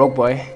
Broke boy.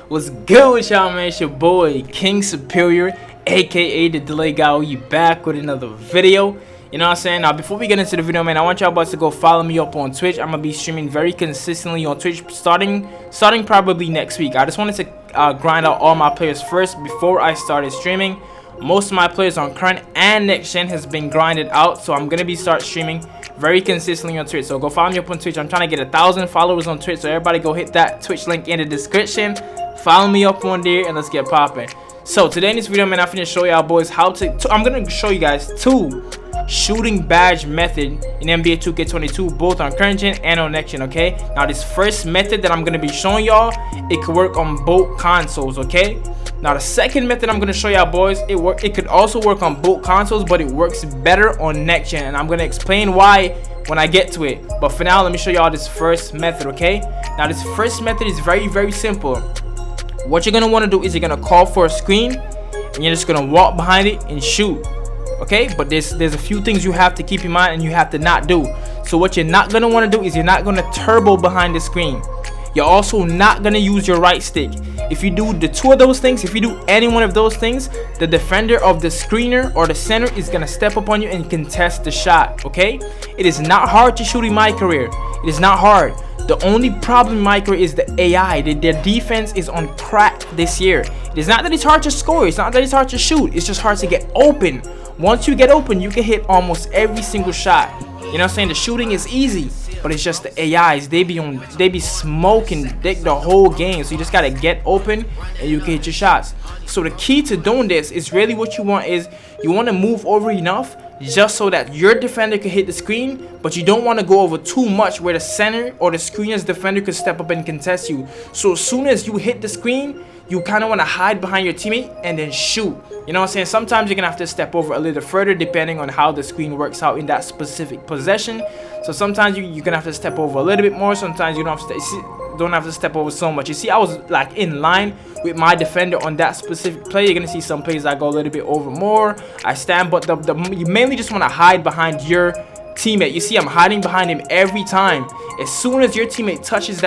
What's good with y'all, man? It's your boy KingSuperior, aka the delay guy. We back with another video. You know what I'm saying? Now, before we get into the video, man, I want y'all boys to go follow me up on Twitch. I'm gonna be streaming very consistently on Twitch starting probably next week. I just wanted to grind out all my players first before I started streaming. Most of my players on current and next gen has been grinded out, so I'm gonna start streaming very consistently on Twitch. So go follow me up on Twitch. I'm trying to get 1,000 followers on Twitch, so everybody go hit that Twitch link in the description. Follow me up on there and let's get popping. So today in this video, man, I'm finna show y'all boys how I'm gonna show you guys two shooting badge method in NBA 2K22, both on current gen and on next gen. Okay, now this first method that I'm gonna be showing y'all, it could work on both consoles. Okay, now the second method I'm gonna show y'all boys, it could also work on both consoles, but it works better on next gen, and I'm gonna explain why when I get to it. But for now, let me show y'all this first method. Okay, now this first method is very simple. What you're gonna want to do is you're gonna call for a screen and you're just gonna walk behind it and shoot. Okay, but there's a few things you have to keep in mind and you have to not do. So what you're not gonna want to do is you're not gonna turbo behind the screen. You're also not gonna use your right stick. If you do the two of those things, if you do any one of those things, the defender of the screener or the center is gonna step up on you and contest the shot. Okay, it is not hard to shoot in my career. It is not hard. The only problem in my career is the AI. Their defense is on crack this year. It is not that it's hard to score. It's not that it's hard to shoot. It's just hard to get open. Once you get open, you can hit almost every single shot. You know what I'm saying? The shooting is easy, but it's just the AIs. They be smoking dick the whole game. So you just gotta get open and you can hit your shots. So the key to doing this is really what you want is you want to move over enough just so that your defender can hit the screen, but you don't want to go over too much where the center or the screener's defender could step up and contest you. So as soon as you hit the screen, you kind of want to hide behind your teammate and then shoot. You know what I'm saying? Sometimes you're gonna have to step over a little further depending on how the screen works out in that specific possession. So sometimes you're gonna have to step over a little bit more. Sometimes you don't have to step over so much. You see, I was like in line with my defender on that specific play. You're gonna see some plays I go a little bit over more. I stand, but you mainly just want to hide behind your teammate. You see, I'm hiding behind him every time. As soon as your teammate touches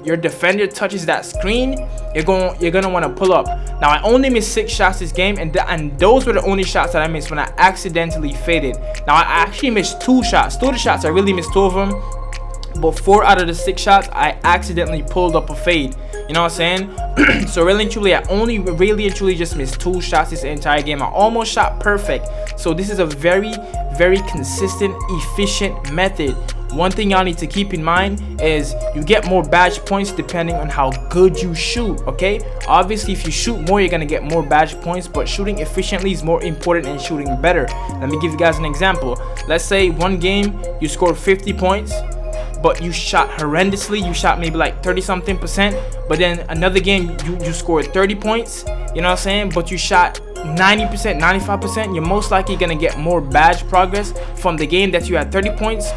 your defender touches that screen, you're gonna want to pull up. Now, I only missed 6 shots this game, and those were the only shots that I missed when I accidentally faded. Now, I actually missed 2 shots. 2 of the shots I really missed 2 of them, but 4 out of the 6 shots I accidentally pulled up a fade. You know what I'm saying? So really and truly, I only really and truly just missed 2 shots this entire game. I almost shot perfect. So this is a very consistent, efficient method. One thing y'all need to keep in mind is you get more badge points depending on how good you shoot. Okay, obviously if you shoot more, you're gonna get more badge points, but shooting efficiently is more important than shooting better. Let me give you guys an example. Let's say one game you scored 50 points, but you shot horrendously. You shot maybe like 30-something%, but then another game you scored 30 points, you know what I'm saying, but you shot 90%, 95%, you're most likely gonna get more badge progress from the game that you had 30 points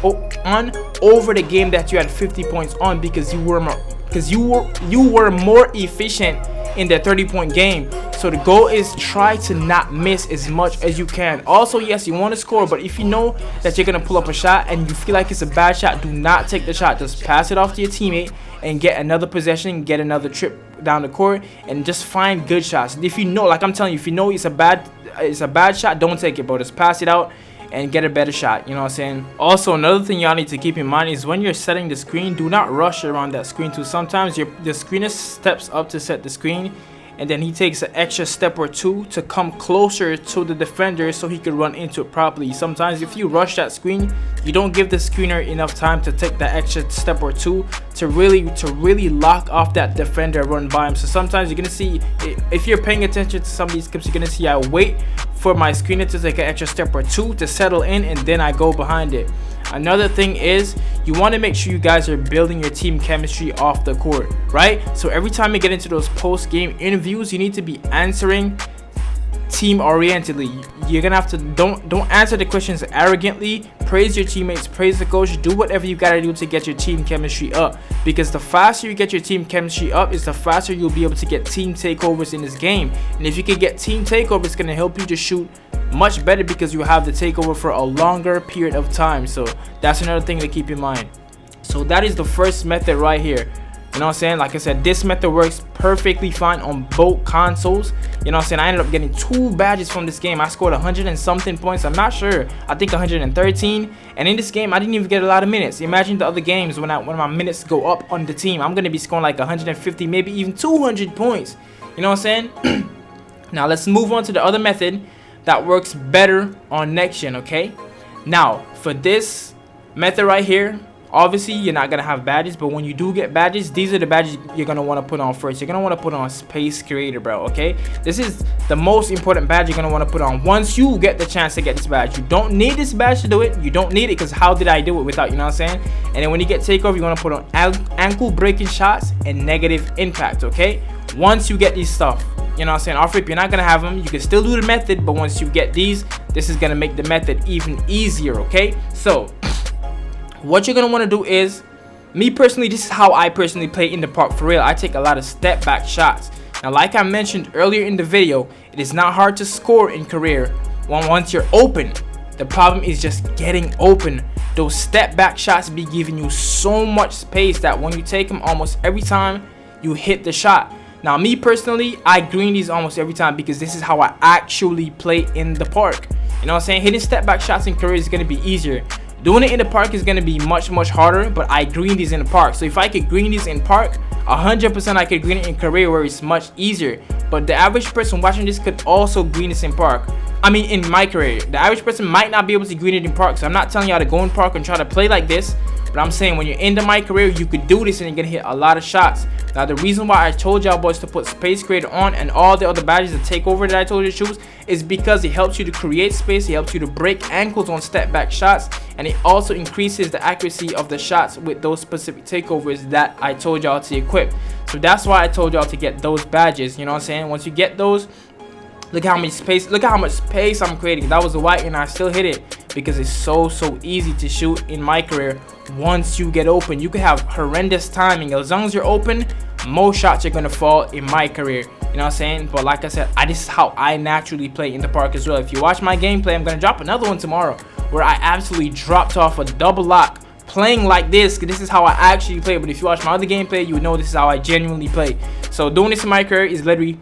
on over the game that you had 50 points on, because you were more efficient in the 30-point game. So the goal is try to not miss as much as you can. Also, yes, you want to score, but if you know that you're gonna pull up a shot and you feel like it's a bad shot, do not take the shot. Just pass it off to your teammate and get another possession, get another trip down the court, and just find good shots. If you know, like I'm telling you, if you know it's a bad shot, don't take it, bro. Just pass it out and get a better shot. You know what I'm saying? Also, another thing y'all need to keep in mind is when you're setting the screen, do not rush around that screen too. Sometimes the screener steps up to set the screen, and then he takes an extra step or two to come closer to the defender so he could run into it properly. Sometimes if you rush that screen, you don't give the screener enough time to take that extra step or two to really lock off that defender and run by him. So sometimes you're gonna see, if you're paying attention to some of these clips, you're gonna see I wait for my screener to take an extra step or two to settle in, and then I go behind it. Another thing is you want to make sure you guys are building your team chemistry off the court, right? So every time you get into those post-game interviews, you need to be answering team orientedly. You're gonna have to don't answer the questions arrogantly. Praise your teammates, praise the coach, do whatever you gotta do to get your team chemistry up, because the faster you get your team chemistry up is the faster you'll be able to get team takeovers in this game. And if you can get team takeovers, it's gonna help you to shoot much better because you have the takeover for a longer period of time. So that's another thing to keep in mind. So that is the first method right here. You know what I'm saying? Like I said, this method works perfectly fine on both consoles. You know what I'm saying? I ended up getting 2 badges from this game. I scored 100 and something points. I'm not sure. I think 113. And in this game, I didn't even get a lot of minutes. Imagine the other games when my minutes go up on the team. I'm gonna be scoring like 150, maybe even 200 points. You know what I'm saying? Now let's move on to the other method that works better on next gen. Okay. Now for this method right here, obviously you're not gonna have badges, but when you do get badges, these are the badges you're gonna want to put on first. You're gonna want to put on Space Creator, bro. Okay, this is the most important badge you're gonna want to put on once you get the chance to get this badge. You don't need this badge to do it. You don't need it because how did I do it without, you know what I'm saying? And then when you get takeover, you want to put on ankle breaking shots and negative impact. Okay, once you get these stuff, you know what I'm saying? Off rip, you're not gonna have them. You can still do the method, but once you get these, this is gonna make the method even easier. Okay, so what you're gonna want to do is, me personally, this is how I personally play in the park for real. I take a lot of step back shots. Now, like I mentioned earlier in the video, it is not hard to score in career once you're open. The problem is just getting open. Those step back shots be giving you so much space that when you take them, almost every time you hit the shot. Now, me personally, I green these almost every time because this is how I actually play in the park. You know what I'm saying? Hitting step back shots in career is gonna be easier. Doing it in the park is going to be much harder, but I green these in the park. So if I could green these in park, 100% I could green it in career where it's much easier. But the average person watching this could also green this in park. I mean, in my career, the average person might not be able to green it in park. So I'm not telling y'all to go in park and try to play like this. But I'm saying when you're in my career, you could do this and you're going to hit a lot of shots. Now, the reason why I told y'all boys to put Space Creator on and all the other badges to take over that I told you to choose is because it helps you to create space, it helps you to break ankles on step back shots, and it also increases the accuracy of the shots with those specific takeovers that I told y'all to equip. So that's why I told y'all to get those badges. You know what I'm saying? Once you get those, look how much space I'm creating. That was a white and I still hit it because it's so easy to shoot in my career. Once you get open, you can have horrendous timing. As long as you're open, most shots are gonna fall in my career. You know what I'm saying? But like I said, this is how I naturally play in the park as well. If you watch my gameplay, I'm gonna drop another one tomorrow where I absolutely dropped off a double lock playing like this. This is how I actually play. But if you watch my other gameplay, you would know this is how I genuinely play. So doing this in my career is literally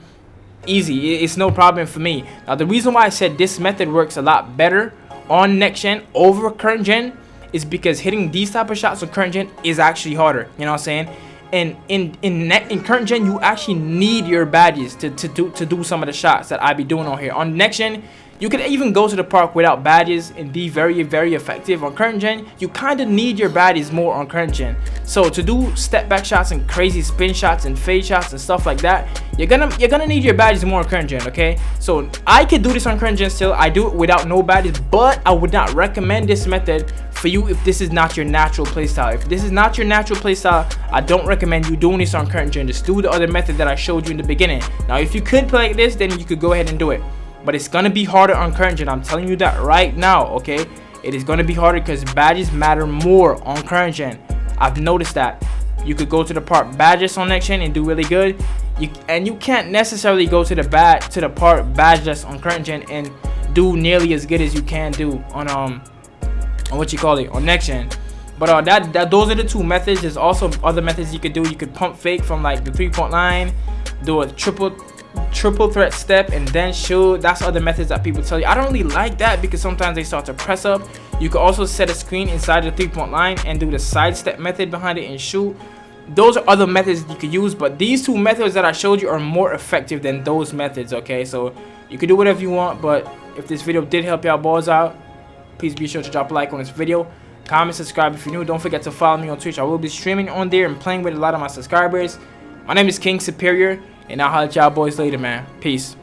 easy. It's no problem for me. Now, the reason why I said this method works a lot better on next gen over current gen is because hitting these type of shots on current gen is actually harder. You know what I'm saying? And in current gen, you actually need your badges to do some of the shots that I be doing on here. On next gen, you could even go to the park without badges and be very effective. On current gen, you kind of need your badges more on current gen. So to do step back shots and crazy spin shots and fade shots and stuff like that, you're gonna need your badges more on current gen. Okay, so I could do this on current gen still. I do it without no badges, but I would not recommend this method for you if this is not your natural playstyle. If this is not your natural playstyle, I don't recommend you doing this on current gen. Just do the other method that I showed you in the beginning. Now, if you could play like this, then you could go ahead and do it. But it's gonna be harder on current gen. I'm telling you that right now. Okay, it is gonna be harder because badges matter more on current gen. I've noticed that. You could go to the park badges on next gen and do really good. You can't necessarily go to the park badgeless on current gen and do nearly as good as you can do on what you call it on next gen. But those are the two methods. There's also other methods you could do. You could pump fake from like the 3-point line, do a triple threat step and then shoot. That's other methods that people tell you. I don't really like that because sometimes they start to press up. You could also set a screen inside the 3-point line and do the side step method behind it and shoot. Those are other methods you could use, but these two methods that I showed you are more effective than those methods. Okay, so you can do whatever you want, but if this video did help y'all boys out, please be sure to drop a like on this video, comment, subscribe if you're new. Don't forget to follow me on Twitch. I will be streaming on there and playing with a lot of my subscribers. My name is KingSuperior, and I'll holler at y'all boys later, man. Peace.